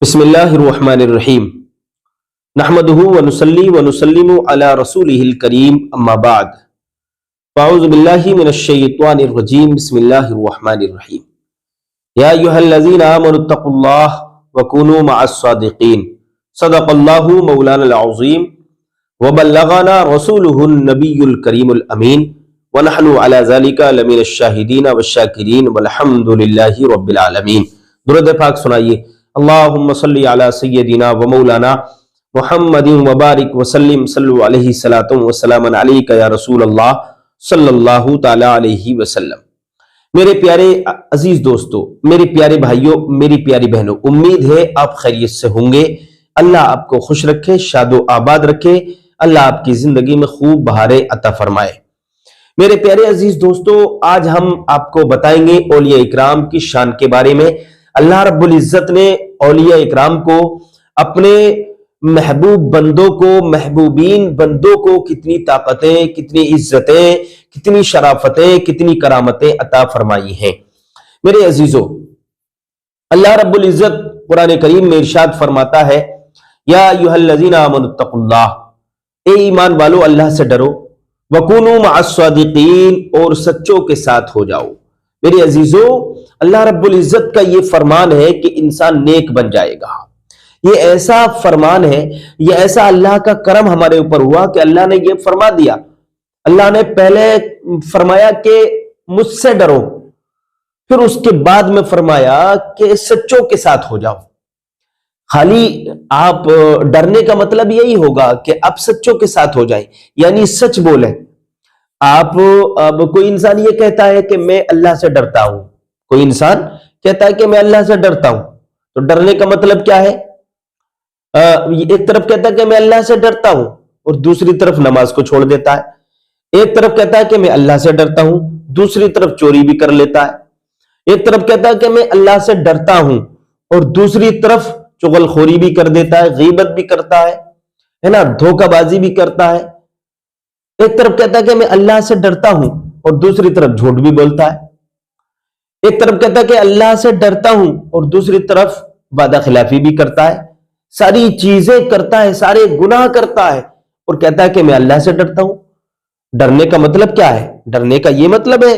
بسم اللہ الرحمن الرحیم نحمدہ ونصلی ونسلم علی رسولہ الکریم اما بعد فاعوذ باللہ من الشیطان الرجیم بسم اللہ الرحمن الرحیم یا ایہا الذین آمنوا اتقوا اللہ وکونوا مع الصادقین صدق اللہ مولانا العظیم وبلغنا رسولہ النبی الکریم الامین ونحن علی ذلک لمن الشاہدین والشاکرین والحمد للہ رب العالمین۔ درود پاک سنائیے۔ اللہم صلی علی سیدنا و مولانا محمد وبارک وسلم صلو علیہ الصلاۃ والسلام علیک یا رسول اللہ صلی اللہ تعالی علیہ وسلم۔ میرے پیارے عزیز دوستو، میرے پیارے بھائیوں، میری پیاری بہنوں، امید ہے آپ خیریت سے ہوں گے۔ اللہ آپ کو خوش رکھے، شاد و آباد رکھے، اللہ آپ کی زندگی میں خوب بہاریں عطا فرمائے۔ میرے پیارے عزیز دوستو، آج ہم آپ کو بتائیں گے اولیاء اکرام کی شان کے بارے میں۔ اللہ رب العزت نے اولیاء اکرام کو، اپنے محبوب بندوں کو، محبوبین بندوں کو کتنی طاقتیں، کتنی عزتیں، کتنی شرافتیں، کتنی کرامتیں عطا فرمائی ہیں۔ میرے عزیزو، اللہ رب العزت قرآن کریم میں ارشاد فرماتا ہے، یا ایھا الذین آمنوا اتقوا اللہ، اے ایمان والو اللہ سے ڈرو، وکونوا مع الصادقین، اور سچوں کے ساتھ ہو جاؤ۔ میرے عزیزو، اللہ رب العزت کا یہ فرمان ہے کہ انسان نیک بن جائے گا۔ یہ ایسا فرمان ہے، یہ ایسا اللہ کا کرم ہمارے اوپر ہوا کہ اللہ نے یہ فرما دیا۔ اللہ نے پہلے فرمایا کہ مجھ سے ڈرو، پھر اس کے بعد میں فرمایا کہ سچوں کے ساتھ ہو جاؤ۔ خالی آپ ڈرنے کا مطلب یہی ہوگا کہ آپ سچوں کے ساتھ ہو جائیں، یعنی سچ بولیں۔ اب کوئی انسان یہ کہتا ہے کہ میں اللہ سے ڈرتا ہوں، کوئی انسان کہتا ہے کہ میں اللہ سے ڈرتا ہوں، تو ڈرنے کا مطلب کیا ہے؟ ایک طرف کہتا ہے کہ میں اللہ سے ڈرتا ہوں اور دوسری طرف نماز کو چھوڑ دیتا ہے۔ ایک طرف کہتا ہے کہ میں اللہ سے ڈرتا ہوں، دوسری طرف چوری بھی کر لیتا ہے۔ ایک طرف کہتا ہے کہ میں اللہ سے ڈرتا ہوں اور دوسری طرف چغل خوری بھی کر دیتا ہے، غیبت بھی کرتا ہے نا، دھوکہ بازی بھی کرتا ہے۔ ایک طرف کہتا ہے کہ میں اللہ سے ڈرتا ہوں اور دوسری طرف جھوٹ بھی بولتا ہے۔ ایک طرف کہتا ہے کہ اللہ سے ڈرتا ہوں اور دوسری طرف وعدہ خلافی بھی کرتا ہے، ساری چیزیں کرتا ہے، سارے گناہ کرتا ہے اور کہتا ہے کہ میں اللہ سے ڈرتا ہوں۔ ڈرنے کا مطلب کیا ہے؟ ڈرنے کا یہ مطلب ہے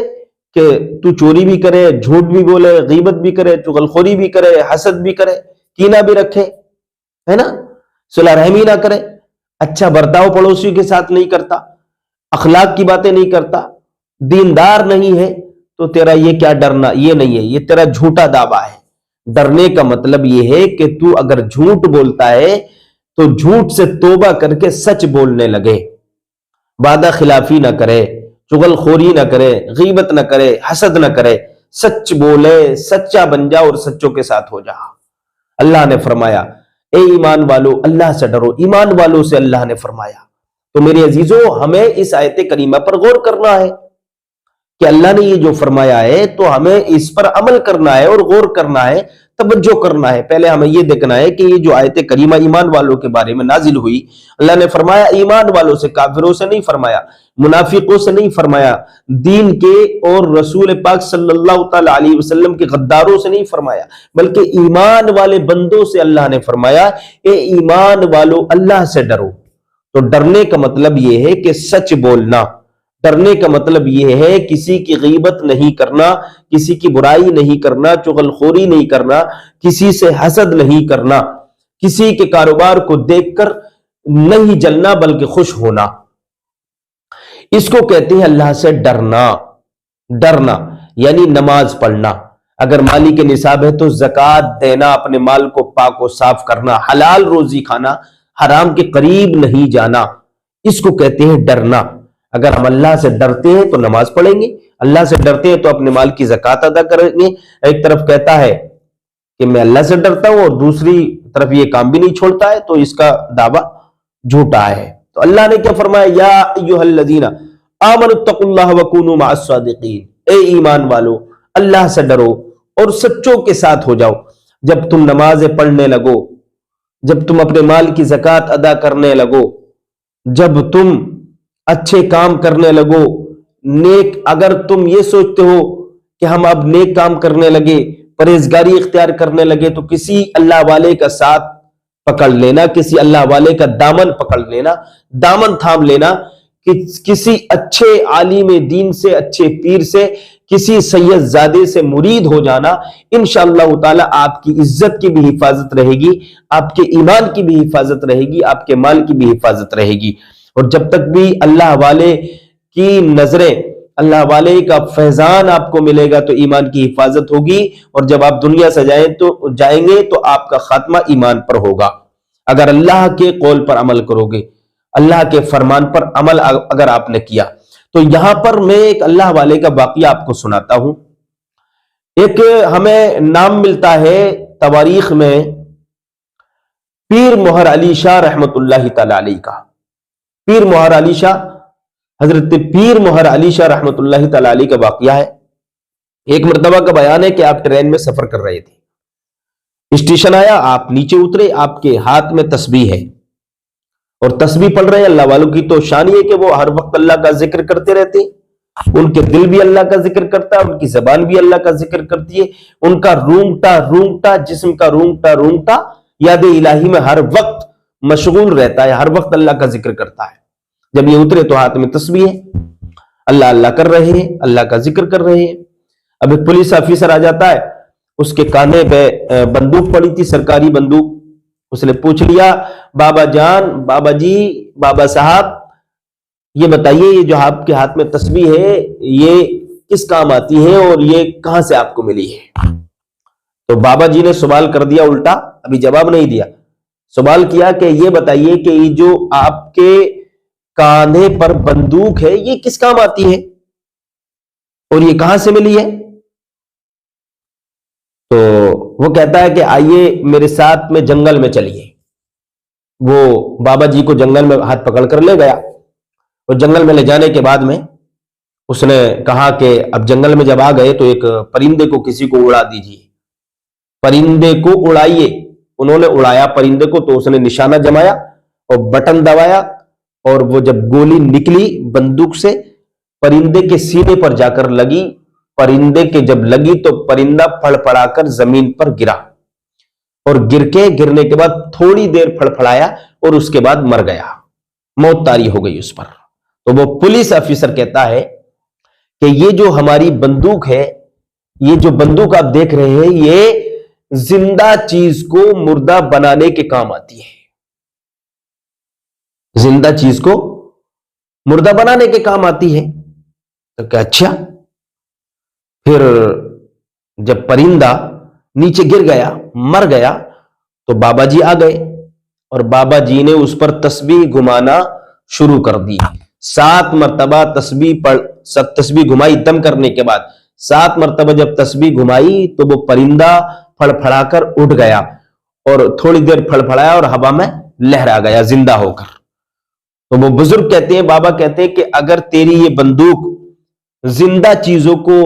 کہ تو چوری بھی کرے، جھوٹ بھی بولے، غیبت بھی کرے، چغل خوری بھی کرے، حسد بھی کرے، کینہ بھی رکھے، ہے نا، صلہ رحمی نہ کرے، اچھا برتاؤ پڑوسیوں کے ساتھ نہیں کرتا، اخلاق کی باتیں نہیں کرتا، دیندار نہیں ہے، تو تیرا یہ کیا ڈرنا؟ یہ نہیں ہے، یہ تیرا جھوٹا دعویٰ ہے۔ ڈرنے کا مطلب یہ ہے کہ تو اگر جھوٹ بولتا ہے تو جھوٹ سے توبہ کر کے سچ بولنے لگے، وعدہ خلافی نہ کرے، چغل خوری نہ کرے، غیبت نہ کرے، حسد نہ کرے، سچ بولے، سچا بن جا اور سچوں کے ساتھ ہو جا۔ اللہ نے فرمایا، اے ایمان والو اللہ سے ڈرو، ایمان والوں سے اللہ نے فرمایا۔ تو میرے عزیزو، ہمیں اس آیت کریمہ پر غور کرنا ہے کہ اللہ نے یہ جو فرمایا ہے تو ہمیں اس پر عمل کرنا ہے اور غور کرنا ہے، توجہ کرنا ہے۔ پہلے ہمیں یہ دیکھنا ہے کہ یہ جو آیت کریمہ ایمان والوں کے بارے میں نازل ہوئی، اللہ نے فرمایا ایمان والوں سے، کافروں سے نہیں فرمایا، منافقوں سے نہیں فرمایا، دین کے اور رسول پاک صلی اللہ تعالی علیہ وسلم کے غداروں سے نہیں فرمایا، بلکہ ایمان والے بندوں سے اللہ نے فرمایا، اے ایمان والو اللہ سے ڈرو۔ تو ڈرنے کا مطلب یہ ہے کہ سچ بولنا، ڈرنے کا مطلب یہ ہے کسی کی غیبت نہیں کرنا، کسی کی برائی نہیں کرنا، چغل خوری نہیں کرنا، کسی سے حسد نہیں کرنا، کسی کے کاروبار کو دیکھ کر نہیں جلنا بلکہ خوش ہونا۔ اس کو کہتے ہیں اللہ سے ڈرنا۔ ڈرنا یعنی نماز پڑھنا، اگر مالی کے نصاب ہے تو زکوٰۃ دینا، اپنے مال کو پاک و صاف کرنا، حلال روزی کھانا، حرام کے قریب نہیں جانا، اس کو کہتے ہیں ڈرنا۔ اگر ہم اللہ سے ڈرتے ہیں تو نماز پڑھیں گے، اللہ سے ڈرتے ہیں تو اپنے مال کی زکوٰۃ ادا کریں گے۔ ایک طرف کہتا ہے کہ میں اللہ سے ڈرتا ہوں اور دوسری طرف یہ کام بھی نہیں چھوڑتا ہے، تو اس کا دعویٰ جھوٹا ہے۔ تو اللہ نے کیا فرمایا؟ یا ایھا الذین آمنوا اتقوا اللہ وکونوا مع الصادقین، اے ایمان والو اللہ سے ڈرو اور سچوں کے ساتھ ہو جاؤ۔ جب تم نمازیں پڑھنے لگو، جب تم اپنے مال کی زکوٰۃ ادا کرنے لگو، جب تم اچھے کام کرنے لگو، نیک، اگر تم یہ سوچتے ہو کہ ہم اب نیک کام کرنے لگے، پرہیزگاری اختیار کرنے لگے تو کسی اللہ والے کا ساتھ پکڑ لینا، کسی اللہ والے کا دامن پکڑ لینا، دامن تھام لینا، کسی اچھے عالم دین سے، اچھے پیر سے، کسی سید زادے سے مرید ہو جانا، انشاءاللہ تعالی آپ کی عزت کی بھی حفاظت رہے گی، آپ کے ایمان کی بھی حفاظت رہے گی، آپ کے مال کی بھی حفاظت رہے گی۔ اور جب تک بھی اللہ والے کی نظریں، اللہ والے کا فیضان آپ کو ملے گا تو ایمان کی حفاظت ہوگی، اور جب آپ دنیا سے جائیں گے تو آپ کا خاتمہ ایمان پر ہوگا۔ اگر اللہ کے قول پر عمل کرو گے، اللہ کے فرمان پر عمل اگر آپ نے کیا، تو یہاں پر میں ایک اللہ والے کا واقعہ آپ کو سناتا ہوں۔ ایک ہمیں نام ملتا ہے تواریخ میں پیر مہر علی شاہ رحمت اللہ تعالی علیہ کا۔ پیر مہر علی شاہ، حضرت پیر مہر علی شاہ رحمت اللہ تعالی علیہ کا واقعہ ہے۔ ایک مرتبہ کا بیان ہے کہ آپ ٹرین میں سفر کر رہے تھے، اسٹیشن آیا، آپ نیچے اترے، آپ کے ہاتھ میں تسبیح ہے اور تسبیح پڑھ رہے ہیں۔ اللہ والوں کی تو شان یہ کہ وہ ہر وقت اللہ کا ذکر کرتے رہتے ہیں، ان کے دل بھی اللہ کا ذکر کرتا ہے، ان کی زبان بھی اللہ کا ذکر کرتی ہے، ان کا رونگٹا جسم کا رونگٹا یاد الہی میں ہر وقت مشغول رہتا ہے، ہر وقت اللہ کا ذکر کرتا ہے۔ جب یہ اترے تو ہاتھ میں تسبیح ہے، اللہ اللہ کر رہے ہیں، اللہ کا ذکر کر رہے ہیں۔ اب ایک پولیس آفیسر آ جاتا ہے، اس کے کاندھے پہ بندوق پڑی تھی، سرکاری بندوق۔ اس نے پوچھ لیا، بابا جان، بابا جی، بابا صاحب، یہ بتائیے یہ جو آپ کے ہاتھ میں تسبیح ہے یہ کس کام آتی ہے اور یہ کہاں سے آپ کو ملی ہے؟ تو بابا جی نے سوال کر دیا الٹا، ابھی جواب نہیں دیا، سوال کیا کہ یہ بتائیے کہ یہ جو آپ کے کاندھے پر بندوق ہے یہ کس کام آتی ہے اور یہ کہاں سے ملی ہے؟ تو وہ کہتا ہے کہ آئیے میرے ساتھ میں جنگل میں چلیے۔ وہ بابا جی کو جنگل میں ہاتھ پکڑ کر لے گیا، اور جنگل میں لے جانے کے بعد میں اس نے کہا کہ اب جنگل میں جب آ گئے تو ایک پرندے کو کسی کو اڑا دیجیے، پرندے کو اڑائیے۔ انہوں نے اڑایا پرندے کو، تو اس نے نشانہ جمایا اور بٹن دبایا، اور وہ جب گولی نکلی بندوق سے پرندے کے سینے پر جا کر لگی، پرندے کے جب لگی تو پرندہ پھڑ پڑا کر زمین پر گرا، اور گرنے کے بعد تھوڑی دیر پھڑپھڑایا اور اس کے بعد مر گیا، موت طاری ہو گئی اس پر۔ تو وہ پولیس آفیسر کہتا ہے کہ یہ جو ہماری بندوق ہے، یہ جو بندوق آپ دیکھ رہے ہیں، یہ زندہ چیز کو مردہ بنانے کے کام آتی ہے، زندہ چیز کو مردہ بنانے کے کام آتی ہے۔ تو کہ اچھا۔ پھر جب پرندہ نیچے گر گیا، مر گیا، تو بابا جی آ گئے اور بابا جی نے اس پر تسبیح گھمانا شروع کر دی۔ 7 مرتبہ تسبیح گھمائی، دم کرنے کے بعد 7 مرتبہ جب تسبیح گھمائی تو وہ پرندہ پھڑ پھڑا کر اٹھ گیا، اور تھوڑی دیر پھڑ پھڑایا اور ہوا میں لہرا گیا زندہ ہو کر۔ تو وہ بزرگ کہتے ہیں، بابا کہتے ہیں کہ اگر تیری یہ بندوق زندہ چیزوں کو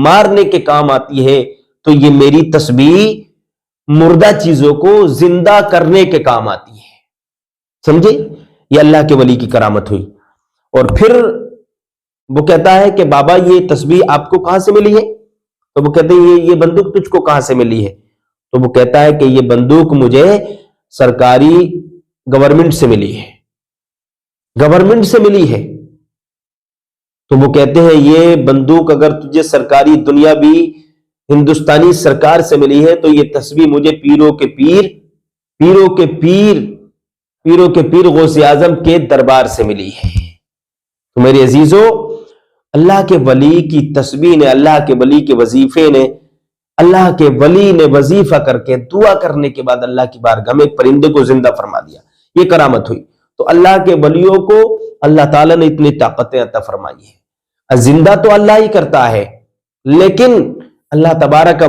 مارنے کے کام آتی ہے تو یہ میری تسبیح مردہ چیزوں کو زندہ کرنے کے کام آتی ہے۔ سمجھے؟ یہ اللہ کے ولی کی کرامت ہوئی۔ اور پھر وہ کہتا ہے کہ بابا یہ تسبیح آپ کو کہاں سے ملی ہے؟ تو وہ کہتے ہیں یہ بندوق تجھ کو کہاں سے ملی ہے؟ تو وہ کہتا ہے کہ یہ بندوق مجھے سرکاری گورنمنٹ سے ملی ہے، گورنمنٹ سے ملی ہے۔ تو وہ کہتے ہیں یہ بندوق اگر تجھے سرکاری دنیاوی ہندوستانی سرکار سے ملی ہے تو یہ تسبیح مجھے پیروں کے پیر غوث اعظم کے دربار سے ملی ہے۔ تو میرے عزیزو، اللہ کے ولی کی تسبیح نے، اللہ کے ولی کے وظیفے نے، اللہ کے ولی نے وظیفہ کر کے دعا کرنے کے بعد اللہ کی بارگاہ میں ایک پرندے کو زندہ فرما دیا، یہ کرامت ہوئی۔ تو اللہ کے ولیوں کو اللہ تعالیٰ نے اتنی طاقتیں عطا فرمائی ہے۔ زندہ تو اللہ ہی کرتا ہے، لیکن اللہ تبارک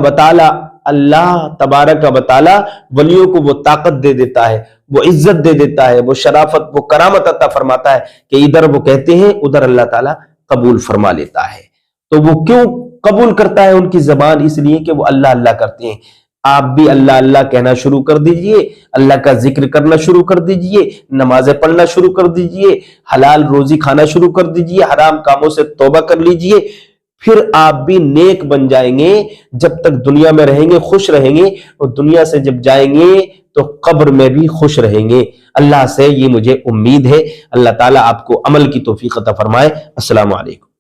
و تعالی ولیوں کو وہ طاقت دے دیتا ہے، وہ عزت دے دیتا ہے، وہ شرافت، وہ کرامت عطا فرماتا ہے کہ ادھر وہ کہتے ہیں ادھر اللہ تعالیٰ قبول فرما لیتا ہے۔ تو وہ کیوں قبول کرتا ہے ان کی زبان؟ اس لیے کہ وہ اللہ اللہ کرتے ہیں۔ آپ بھی اللہ اللہ کہنا شروع کر دیجئے، اللہ کا ذکر کرنا شروع کر دیجئے، نمازیں پڑھنا شروع کر دیجئے، حلال روزی کھانا شروع کر دیجئے، حرام کاموں سے توبہ کر لیجئے، پھر آپ بھی نیک بن جائیں گے. جب تک دنیا میں رہیں گے خوش رہیں گے، اور دنیا سے جب جائیں گے تو قبر میں بھی خوش رہیں گے. اللہ سے یہ مجھے امید ہے. اللہ تعالیٰ آپ کو عمل کی توفیق عطا فرمائے. السلام علیکم.